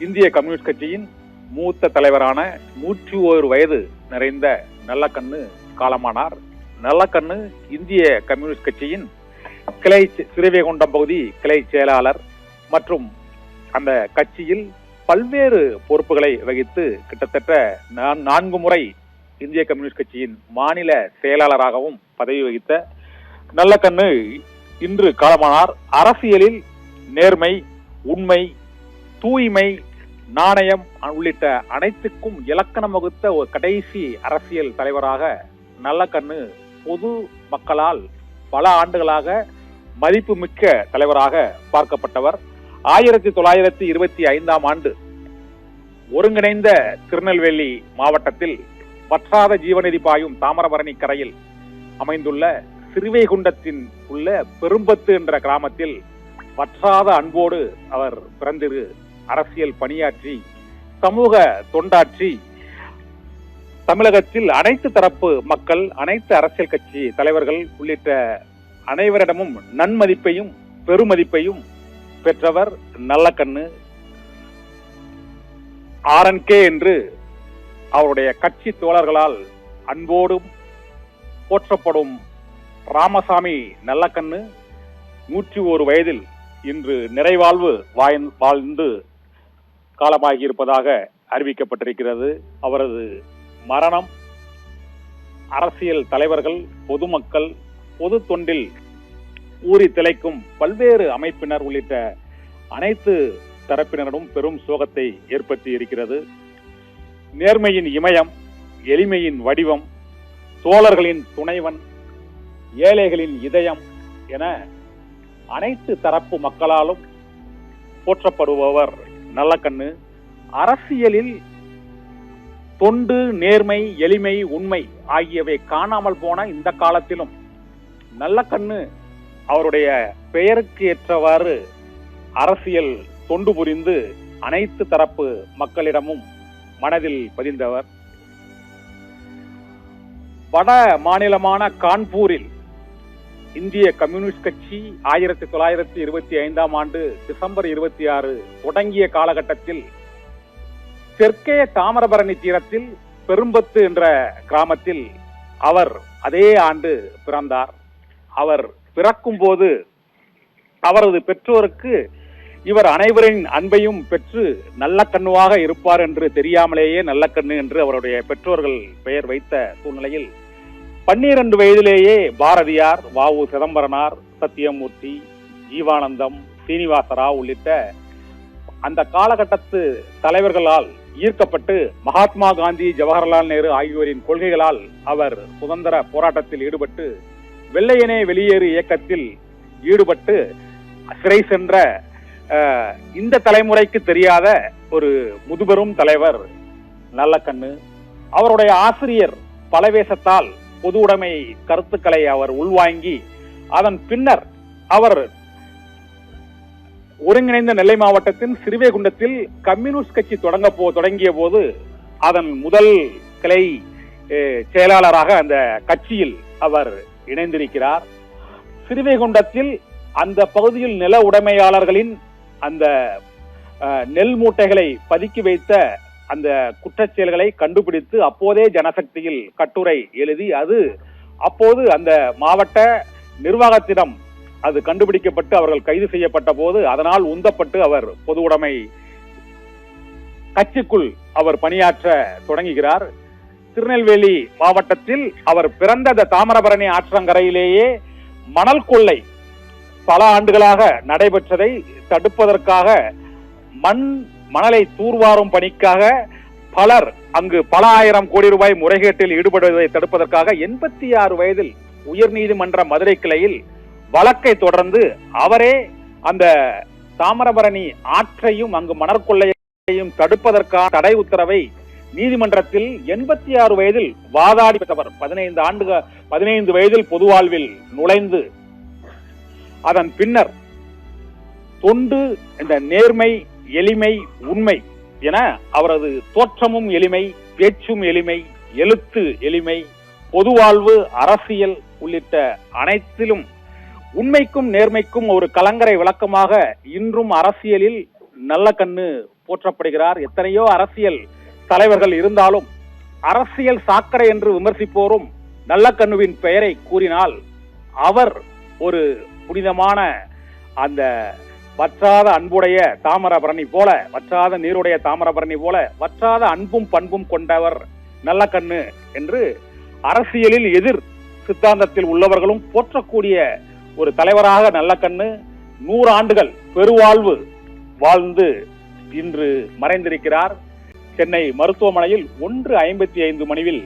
இந்திய கம்யூனிஸ்ட் கட்சியின் மூத்த தலைவரான 101 வயது நிறைந்த நல்லக்கண்ணு காலமானார். நல்லக்கண்ணு இந்திய கம்யூனிஸ்ட் கட்சியின் கிளை ஸ்ரீவைகுண்டம் பகுதி கிளை செயலாளர் மற்றும் அந்த கட்சியில் பல்வேறு பொறுப்புகளை வகித்து கிட்டத்தட்ட 4 முறை இந்திய கம்யூனிஸ்ட் கட்சியின் மாநில செயலாளராகவும் பதவி வகித்த நல்லக்கண்ணு இன்று காலமானார். அரசியலில் நேர்மை, உண்மை, தூய்மை, நாணயம் உள்ளிட்ட அனைத்துக்கும் இலக்கணம் வகுத்த ஒரு கடைசி அரசியல் தலைவராக நல்லக்கண்ணு பொது மக்களால் பல ஆண்டுகளாக மதிப்புமிக்க தலைவராக பார்க்கப்பட்டவர். 1925ஆம் ஆண்டு ஒருங்கிணைந்த திருநெல்வேலி மாவட்டத்தில் வற்றாத ஜீவநதி பாயும் தாமிரபரணி கரையில் அமைந்துள்ள ஸ்ரீவைகுண்டத்தின் உள்ள பெரும்பத்து என்ற கிராமத்தில் வற்றாத அன்போடு அவர் பிறந்திரு அரசியல் பணியாற்றி சமூக தொண்டாற்றி தமிழகத்தில் அனைத்து தரப்பு மக்கள், அனைத்து அரசியல் கட்சி தலைவர்கள் உள்ளிட்ட அனைவரிடமும் நன்மதிப்பையும் பெருமதிப்பையும் பெற்றவர் நல்லக்கண்ணு. RNK என்று அவருடைய கட்சி தோழர்களால் அன்போடும் போற்றப்படும் ராமசாமி நல்லக்கண்ணு 101 வயதில் இன்று நிறைவாழ்வு வாழ்ந்து காலமாகி இருப்பதாக அறிவிக்கப்பட்டிருக்கிறது. அவரது மரணம் அரசியல் தலைவர்கள், பொதுமக்கள், பொது தொண்டில் ஊறி திளைக்கும் பல்வேறு அமைப்பினர் உள்ளிட்ட அனைத்து தரப்பினரிடம் பெரும் சோகத்தை ஏற்படுத்தி இருக்கிறது. நேர்மையின் இமயம், எளிமையின் வடிவம், தோழர்களின் துணைவன், ஏழைகளின் இதயம் என அனைத்து தரப்பு மக்களாலும் போற்றப்படுபவர் நல்லக்கண்ணு. அரசியலில் தொண்டு, நேர்மை, எளிமை, உண்மை ஆகியவை காணாமல் போன இந்த காலத்திலும் நல்லக்கண்ணு அவருடைய பெயருக்கு ஏற்றவாறு அரசியல் தொண்டு புரிந்து அனைத்து தரப்பு மக்களிடமும் மனதில் பதிந்தவர். வட மாநிலமான கான்பூரில் இந்திய கம்யூனிஸ்ட் கட்சி 1925ஆம் ஆண்டு டிசம்பர் 26 தொடங்கிய காலகட்டத்தில் தெற்கே தாமிரபரணி தீரத்தில் பெரும்பத்து என்ற கிராமத்தில் அவர் அதே ஆண்டு பிறந்தார். அவர் பிறக்கும் போது அவரது பெற்றோருக்கு இவர் அனைவரின் அன்பையும் பெற்று நல்லக்கண்ணுவாக இருப்பார் என்று தெரியாமலேயே நல்லக்கண்ணு என்று அவருடைய பெற்றோர்கள் பெயர் வைத்த சூழ்நிலையில் 12 வயதிலேயே பாரதியார், வ.உ. சிதம்பரனார், சத்தியமூர்த்தி, ஜீவானந்தம், சீனிவாசராவ் உள்ளிட்ட அந்த காலகட்டத்து தலைவர்களால் ஈர்க்கப்பட்டு மகாத்மா காந்தி, ஜவஹர்லால் நேரு ஆகியோரின் கொள்கைகளால் அவர் சுதந்திர போராட்டத்தில் ஈடுபட்டு வெள்ளையனே வெளியேறு இயக்கத்தில் ஈடுபட்டு சிறை சென்ற இந்த தலைமுறைக்கு தெரியாத ஒரு முதுபெரும் தலைவர் நல்லக்கண்ணு. அவருடைய ஆசிரியர் பலவேசத்தால் பொது உடைமை கருத்துக்களை அவர் உள்வாங்கி அதன் பின்னர் அவர் ஒருங்கிணைந்த நெல்லை மாவட்டத்தின் ஸ்ரீவைகுண்டத்தில் கம்யூனிஸ்ட் கட்சி தொடங்கிய போது அதன் முதல் கிளை செயலாளராக அந்த கட்சியில் அவர் இணைந்திருக்கிறார். ஸ்ரீவைகுண்டத்தில் அந்த பகுதியில் நில உடைமையாளர்களின் அந்த நெல் மூட்டைகளை பதுக்கி வைத்த அந்த குற்றச்செயல்களை கண்டுபிடித்து அப்போதே ஜனசக்தியில் கட்டுரை எழுதி அது அப்போது அந்த மாவட்ட நிர்வாகத்திடம் அது கண்டுபிடிக்கப்பட்டு அவர்கள் கைது செய்யப்பட்ட போது அதனால் உந்தப்பட்டு அவர் பொது உடைமை கட்சிக்குள் அவர் பணியாற்ற தொடங்குகிறார். திருநெல்வேலி மாவட்டத்தில் அவர் பிறந்த அந்த தாமிரபரணி ஆற்றங்கரையிலேயே மணல் கொள்ளை பல ஆண்டுகளாக நடைபெற்றதை தடுப்பதற்காக மணலை தூர்வாரும் பணிக்காக பலர் அங்கு பல ஆயிரம் கோடி ரூபாய் முறைகேட்டில் ஈடுபடுவதை தடுப்பதற்காக 86 வயதில் உயர்நீதிமன்ற மதுரை கிளையில் வழக்கை தொடர்ந்து அவரே அந்த தாமிரபரணி ஆற்றையும் அங்கு மணற்கொள்ளையையும் தடுப்பதற்கான தடை உத்தரவை நீதிமன்றத்தில் 86 வயதில் வாதாடி பெற்றவர். 15 வயதில் பொது வாழ்வில் நுழைந்து அதன் பின்னர் தொண்டு, இந்த நேர்மை, எளிமை, உண்மை என அவரது தோற்றமும் எளிமை, பேச்சும் எளிமை, எழுத்து எளிமை, பொது வாழ்வு, அரசியல் உள்ளிட்ட அனைத்திலும் உண்மைக்கும் நேர்மைக்கும் ஒரு கலங்கரை விளக்கமாக இன்றும் அரசியலில் நல்லக்கண்ணு போற்றப்படுகிறார். எத்தனையோ அரசியல் தலைவர்கள் இருந்தாலும் அரசியல் சாக்கடை என்று விமர்சிப்போரும் நல்லக்கண்ணுவின் பெயரை கூறினால் அவர் ஒரு புனிதமான அந்த வற்றாத அன்புடைய தாமிரபரணி போல, வற்றாத நீருடைய தாமிரபரணி போல வற்றாத அன்பும் பண்பும் கொண்டவர் நல்லக்கண்ணு என்று அரசியலில் எதிர் சித்தாந்தத்தில் உள்ளவர்களும் போற்றக்கூடிய ஒரு தலைவராக நல்லக்கண்ணு 100 ஆண்டுகள் பெருவாழ்வு வாழ்ந்து இன்று மறைந்திருக்கிறார். சென்னை மருத்துவமனையில் 1:55 மணியில்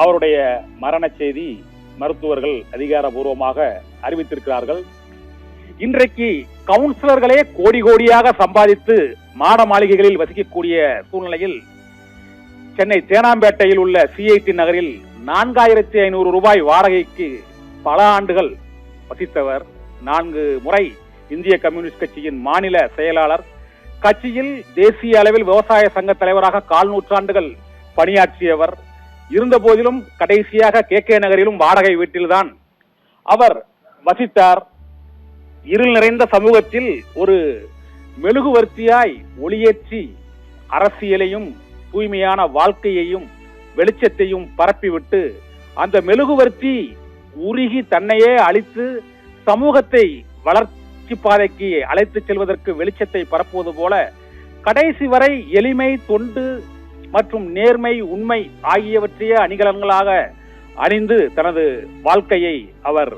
அவருடைய மரண செய்தி மருத்துவர்கள் அதிகாரபூர்வமாக அறிவித்திருக்கிறார்கள். இன்றைக்கு கவுன்சிலர்களே கோடி கோடியாக சம்பாதித்து மாட மாளிகைகளில் வசிக்கக்கூடிய சூழ்நிலையில் சென்னை தேனாம்பேட்டையில் உள்ள CIT நகரில் 4500 ரூபாய் வாடகைக்கு பல ஆண்டுகள் வசித்தவர். 4 முறை இந்திய கம்யூனிஸ்ட் கட்சியின் மாநில செயலாளர், கட்சியில் தேசிய அளவில் விவசாய சங்க தலைவராக 4 நூற்றாண்டுகள் பணியாற்றியவர். இருந்த போதிலும் கடைசியாக KK நகரிலும் வாடகை வீட்டில்தான் அவர் வசித்தார். இருள் நிறைந்த சமூகத்தில் ஒரு மெழுகுவர்த்தியாய் ஒளியேற்றி அரசியலையும் தூய்மையான வாழ்க்கையையும் வெளிச்சத்தையும் பரப்பிவிட்டு அந்த மெழுகுவர்த்தி உருகி தன்னையே அழித்து சமூகத்தை வளர்ச்சி பாதைக்கு அழைத்து செல்வதற்கு வெளிச்சத்தை பரப்புவது போல கடைசி வரை எளிமை, தொண்டு மற்றும் நேர்மை, உண்மை ஆகியவற்றையே அணிகலன்களாக அணிந்து தனது வாழ்க்கையை அவர்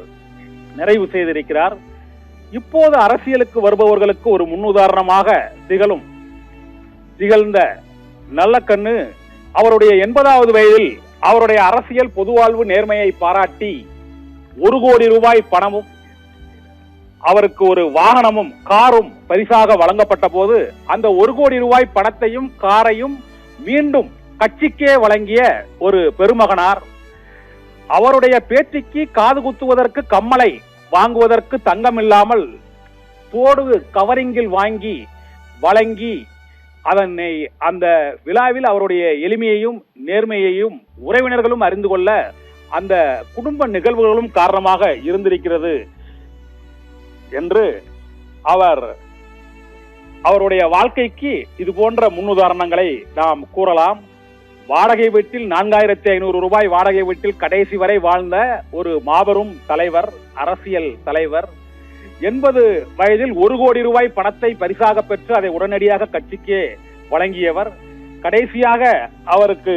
நிறைவு செய்திருக்கிறார். இப்போது அரசியலுக்கு வருபவர்களுக்கு ஒரு முன்னுதாரணமாக திகழ்ந்த நல்லக்கண்ணு அவருடைய 80வது வயதில் அவருடைய அரசியல் பொதுவாழ்வு நேர்மையை பாராட்டி 1 கோடி ரூபாய் பணமும் அவருக்கு ஒரு வாகனமும் காரும் பரிசாக வழங்கப்பட்ட போது அந்த 1 கோடி ரூபாய் பணத்தையும் காரையும் மீண்டும் கட்சிக்கே வழங்கிய ஒரு பெருமகனார். அவருடைய பேட்டிக்கு காது குத்துவதற்கு கம்மலை வாங்குவதற்கு தங்கம் இல்லாமல் தோடு கவரிங்கில் வாங்கி வழங்கி அதனை அந்த விழாவில் அவருடைய எளிமையையும் நேர்மையையும் உறவினர்களும் அறிந்து கொள்ள அந்த குடும்ப நிகழ்வுகளும் காரணமாக இருந்திருக்கிறது என்று அவருடைய வாழ்க்கைக்கு இது போன்ற முன்னுதாரணங்களை நாம் கூறலாம். வாடகை வீட்டில் 4500 ரூபாய் வாடகை வீட்டில் கடைசி வரை வாழ்ந்த ஒரு மாபெரும் தலைவர், அரசியல் தலைவர். 80 வயதில் 1 கோடி ரூபாய் பணத்தை பரிசாக பெற்று அதை உடனடியாக கட்சிக்கே வழங்கியவர். கடைசியாக அவருக்கு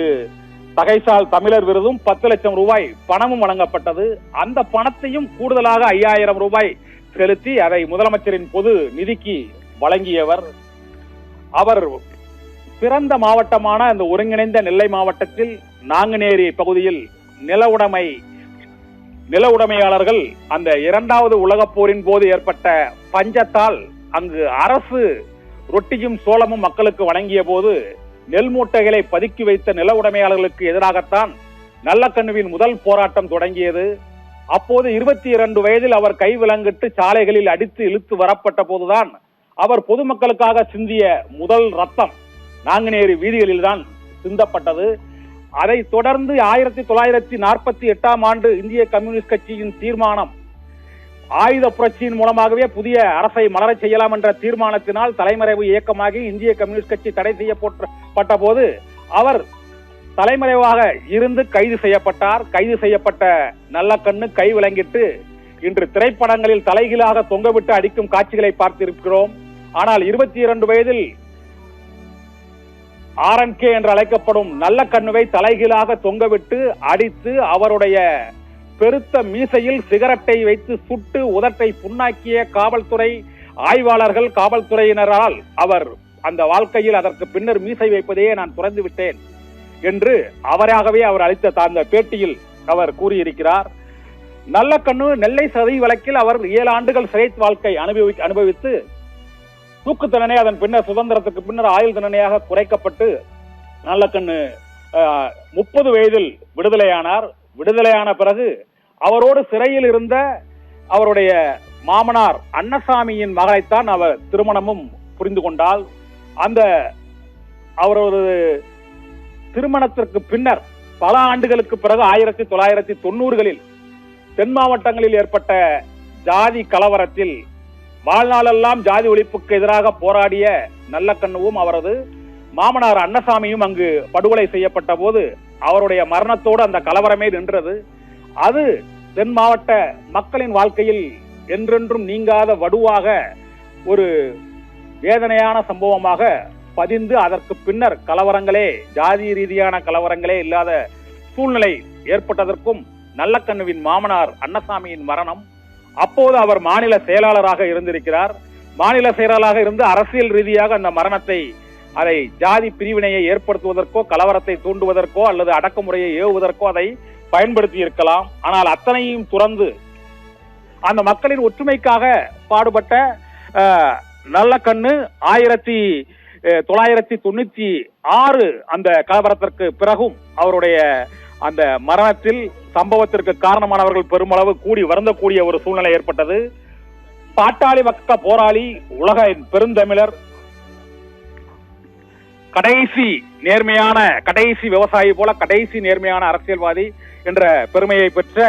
தகைசால் தமிழர் விருதும் 10 லட்சம் ரூபாய் பணமும் வழங்கப்பட்டது. அந்த பணத்தையும் கூடுதலாக 5000 ரூபாய் செலுத்தி அதை முதலமைச்சரின் பொது நிதிக்கு வழங்கியவர். அவர் பிறந்த மாவட்டமான அந்த ஒருங்கிணைந்த நெல்லை மாவட்டத்தில் நாங்குநேரி பகுதியில் நில உடைமையாளர்கள் அந்த 2வது உலகப் போரின் போது ஏற்பட்ட பஞ்சத்தால் அங்கு அரசு ரொட்டியும் சோளமும் மக்களுக்கு வழங்கிய போது நெல் மூட்டைகளை பதுக்கி வைத்த நில உடைமையாளர்களுக்கு எதிராகத்தான் நல்லக்கண்ணுவின் முதல் போராட்டம் தொடங்கியது. அப்போது 22 வயதில் அவர் கை விலங்கிட்டு சாலைகளில் அடித்து இழுத்து வரப்பட்ட போதுதான் அவர் பொதுமக்களுக்காக சிந்திய முதல் ரத்தம் நாங்குநேரி வீதிகளில் தான் சிந்தப்பட்டது. அதை தொடர்ந்து 1948ஆம் ஆண்டு இந்திய கம்யூனிஸ்ட் கட்சியின் தீர்மானம், ஆயுத புரட்சியின் மூலமாகவே புதிய அரசை மலரச் செய்யலாம் என்ற தீர்மானத்தினால் தலைமறைவு இயக்கமாகி இந்திய கம்யூனிஸ்ட் கட்சி தடை செய்யப்பட்ட போது அவர் தலைமறைவாக இருந்து கைது செய்யப்பட்டார். கைது செய்யப்பட்ட நல்லக்கண்ணு கை விலங்கிட்டு இன்று திரைப்படங்களில் தலைகீழாக தொங்கவிட்டு அடிக்கும் காட்சிகளை பார்த்திருக்கிறோம். ஆனால் 22 வயதில் RNK என்று அழைக்கப்படும் நல்லக்கண்ணுவை தலைகீழாக தொங்கவிட்டு அடித்து அவருடைய பெருத்த மீசையில் சிகரெட்டை வைத்து சுட்டு உதட்டை புண்ணாக்கிய காவல்துறை ஆய்வாளர்கள், காவல்துறையினரால் அவர் அந்த வாழ்க்கையில் அதற்கு பின்னர் மீசை வைப்பதையே நான் துறந்து விட்டேன் என்று அவராகவே அவர் அளித்த அந்த பேட்டியில் அவர் கூறியிருக்கிறார். நல்லக்கண்ணு நெல்லை சதி வழக்கில் அவர் 7 ஆண்டுகள் சிறை வாழ்க்கை அனுபவித்து தூக்கு தண்டனை, அதன் பின்னர் சுதந்திரத்துக்கு பின்னர் ஆயுள் தண்டனையாக குறைக்கப்பட்டு நல்லக்கண்ணு 30 வயதில் விடுதலையானார். விடுதலையான பிறகு அவரோடு சிறையில் இருந்த அவருடைய மாமனார் அன்னசாமியின் மகளைத்தான் அவர் திருமணமும் புரிந்து கொண்டால். அந்த அவரது திருமணத்திற்கு பின்னர் பல ஆண்டுகளுக்கு பிறகு 1990களில் தென் மாவட்டங்களில் ஏற்பட்ட ஜாதி கலவரத்தில் வாழ்நாளெல்லாம் ஜாதி ஒழிப்புக்கு எதிராக போராடிய நல்லக்கண்ணுவும் அவரது மாமனார் அன்னசாமியும் அங்கு படுகொலை செய்யப்பட்ட போது அவருடைய மரணத்தோடு அந்த கலவரமே நின்றது. அது தென் மாவட்ட மக்களின் வாழ்க்கையில் என்றென்றும் நீங்காத வடுவாக ஒரு வேதனையான சம்பவமாக பதிந்து அதற்கு பின்னர் கலவரங்களே, ஜாதி ரீதியான கலவரங்களே இல்லாத சூழ்நிலை ஏற்பட்டதற்கும் நல்லக்கண்ணுவின் மாமனார் அன்னசாமியின் மரணம். அப்போது அவர் மாநில செயலாளராக இருந்திருக்கிறார். மாநில செயலாளராக இருந்து அரசியல் ரீதியாக அந்த மரணத்தை, அதை ஜாதி பிரிவினையை ஏற்படுத்துவதற்கோ கலவரத்தை தூண்டுவதற்கோ அல்லது அடக்குமுறையை ஏவுவதற்கோ அதை பயன்படுத்தி இருக்கலாம். ஆனால் அத்தனையும் துறந்து அந்த மக்களின் ஒற்றுமைக்காக பாடுபட்ட நல்லக்கண்ணு 1996 அந்த கலவரத்திற்கு பிறகும் அவருடைய அந்த மரணத்தில் சம்பவத்திற்கு காரணமானவர்கள் பெருமளவு கூடி வருந்தக்கூடிய ஒரு சூழ்நிலை ஏற்பட்டது. பாட்டாளி மக்கள் போராளி, உலக பெருந்தமிழர், கடைசி நேர்மையான, கடைசி விவசாயி போல கடைசி நேர்மையான அரசியல்வாதி என்ற பெருமையை பெற்ற